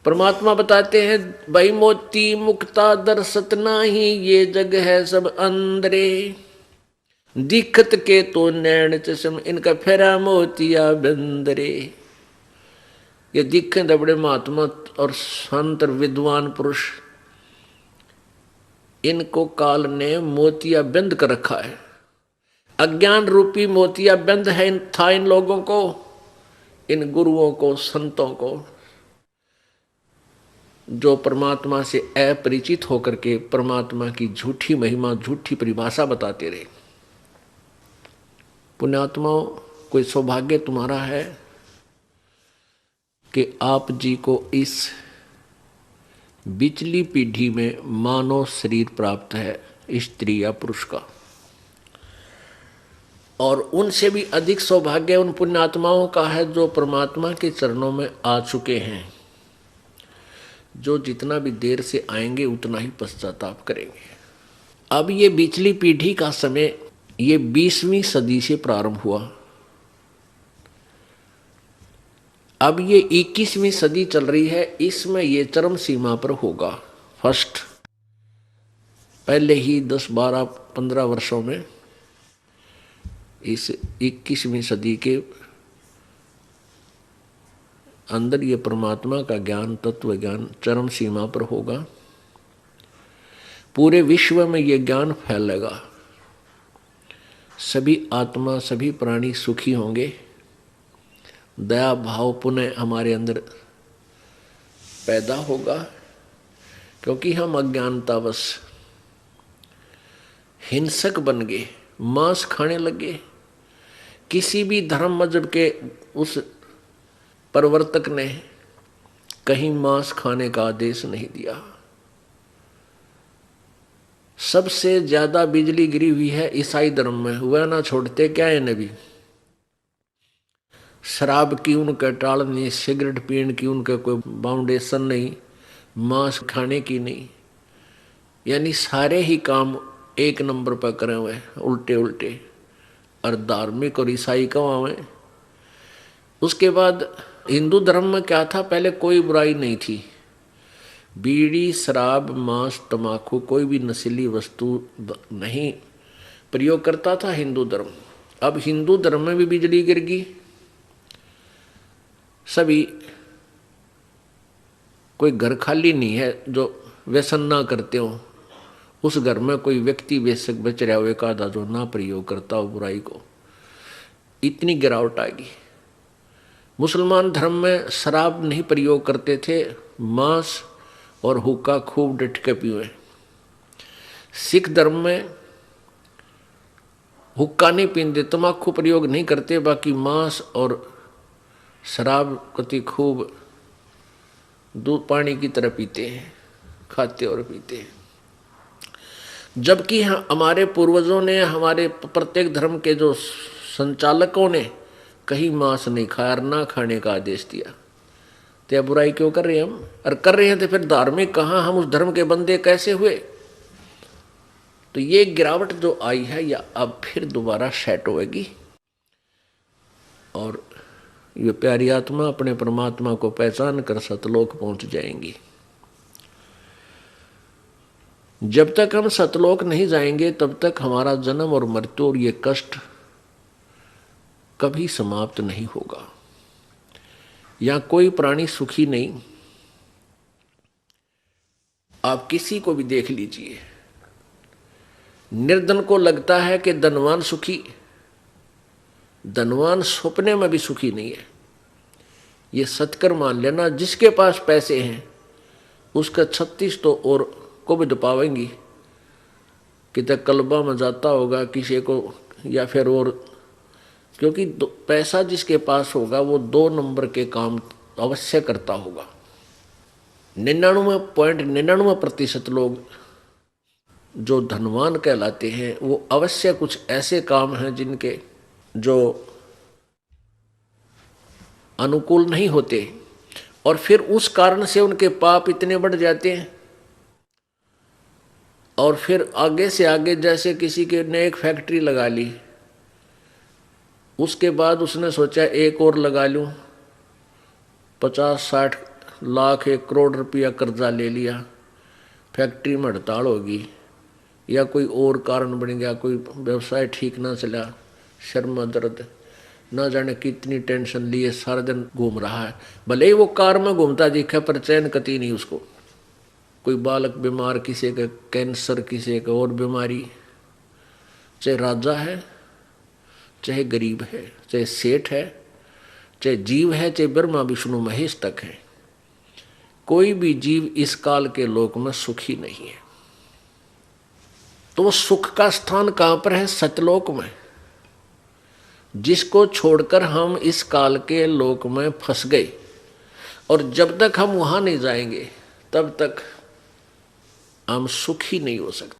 परमात्मा बताते हैं भाई मोती मुक्ता दर्शत नाही, ये जग है सब अंदरे। दिखत के तो नैन चश्म, इनका फेरा मोतिया बंदरे। ये दिखे तो बड़े महात्मा और संत विद्वान पुरुष, इनको काल ने मोतिया बंद कर रखा है। अज्ञान रूपी मोतिया बंद है था इन लोगों को, इन गुरुओं को, संतों को, जो परमात्मा से अपरिचित होकर के परमात्मा की झूठी महिमा, झूठी परिभाषा बताते रहे। पुण्यात्माओं, कोई सौभाग्य तुम्हारा है कि आप जी को इस बिचली पीढ़ी में मानव शरीर प्राप्त है, स्त्री या पुरुष का। और उनसे भी अधिक सौभाग्य उन पुण्यात्माओं का है जो परमात्मा के चरणों में आ चुके हैं, जो जितना भी देर से आएंगे उतना ही पश्चाताप करेंगे। अब ये बिचली पीढ़ी का समय ये 20वीं सदी से प्रारंभ हुआ। अब ये 21वीं सदी चल रही है, इसमें ये चरम सीमा पर होगा। फर्स्ट पहले ही 10, 12, 15 वर्षों में इस 21वीं सदी के अंदर ये परमात्मा का ज्ञान, तत्व ज्ञान चरम सीमा पर होगा। पूरे विश्व में ये ज्ञान फैलेगा, सभी आत्मा, सभी प्राणी सुखी होंगे, दया भाव पुनः हमारे अंदर पैदा होगा। क्योंकि हम अज्ञानतावश हिंसक बन गए, मांस खाने लगे। किसी भी धर्म मजहब के उस प्रवर्तक ने कहीं मांस खाने का आदेश नहीं दिया। सबसे ज्यादा बिजली गिरी हुई है ईसाई धर्म में, वह ना छोड़ते क्या है नबी। शराब की उनका टाल नहीं, सिगरेट पीने की उनका कोई बाउंडेशन नहीं, मांस खाने की नहीं, यानी सारे ही काम एक नंबर पर करे हुए उल्टे उल्टे। और धार्मिक और ईसाई कमावे। उसके बाद हिंदू धर्म में क्या था, पहले कोई बुराई नहीं थी। बीड़ी, शराब, मांस, तंबाकू, कोई भी नशीली वस्तु नहीं प्रयोग करता था हिंदू धर्म। अब हिंदू धर्म में भी बिजली गिर गई। सभी, कोई घर खाली नहीं है जो व्यसन ना करते हो। उस घर में कोई व्यक्ति बेशक बच रहा हो, एक आधा जो ना प्रयोग करता हो बुराई को। इतनी गिरावट आ गई। मुसलमान धर्म में शराब नहीं प्रयोग करते थे, मांस और हुक्का खूब डट के पिए। सिख धर्म में हुक्का नहीं पीते, तम्बाकू प्रयोग नहीं करते, बाकी मांस और शराब कति खूब दूध पानी की तरह पीते हैं, खाते और पीते हैं। जबकि हमारे पूर्वजों ने, हमारे प्रत्येक धर्म के जो संचालकों ने कहीं मांस नहीं खाया और ना खाने का आदेश दिया। तो बुराई क्यों कर रहे हैं हम? और कर रहे हैं तो फिर धार्मिक कहाँ, हम उस धर्म के बंदे कैसे हुए? तो ये गिरावट जो आई है या अब फिर दोबारा सेट होएगी और ये प्यारी आत्मा अपने परमात्मा को पहचान कर सतलोक पहुंच जाएंगी। जब तक हम सतलोक नहीं जाएंगे तब तक हमारा जन्म और मृत्यु और ये कष्ट कभी समाप्त नहीं होगा। या कोई प्राणी सुखी नहीं। आप किसी को भी देख लीजिए, निर्धन को लगता है कि धनवान सुखी, धनवान सपने में भी सुखी नहीं है। ये सत्कर मान लेना, जिसके पास पैसे हैं उसका 36 तो और को भी दबावेंगी कि तक कल्बा में जाता होगा किसी को, या फिर और, क्योंकि पैसा जिसके पास होगा वो 2 नंबर के काम अवश्य करता होगा। 99.99% लोग जो धनवान कहलाते हैं वो अवश्य कुछ ऐसे काम हैं जिनके जो अनुकूल नहीं होते, और फिर उस कारण से उनके पाप इतने बढ़ जाते हैं। और फिर आगे से आगे, जैसे किसी के ने एक फैक्ट्री लगा ली, उसके बाद उसने सोचा एक और लगा लूं, 50-60 लाख 1 करोड़ रुपया कर्जा ले लिया, फैक्ट्री में हड़ताल होगी या कोई और कारण बन गया, कोई व्यवसाय ठीक ना चला, सिर में दर्द, ना जाने कितनी टेंशन लिए सारा दिन घूम रहा है, भले ही वो कार में घूमता दिखे पर चैन कती नहीं उसको। कोई बालक बीमार, किसी का कैंसर, किसी का और बीमारी, चाहे राजा है चाहे गरीब है, चाहे सेठ है, चाहे जीव है, चाहे ब्रह्मा विष्णु महेश तक है, कोई भी जीव इस काल के लोक में सुखी नहीं है। तो सुख का स्थान कहां पर है? सतलोक में, जिसको छोड़कर हम इस काल के लोक में फंस गए। और जब तक हम वहां नहीं जाएंगे तब तक हम सुखी नहीं हो सकते।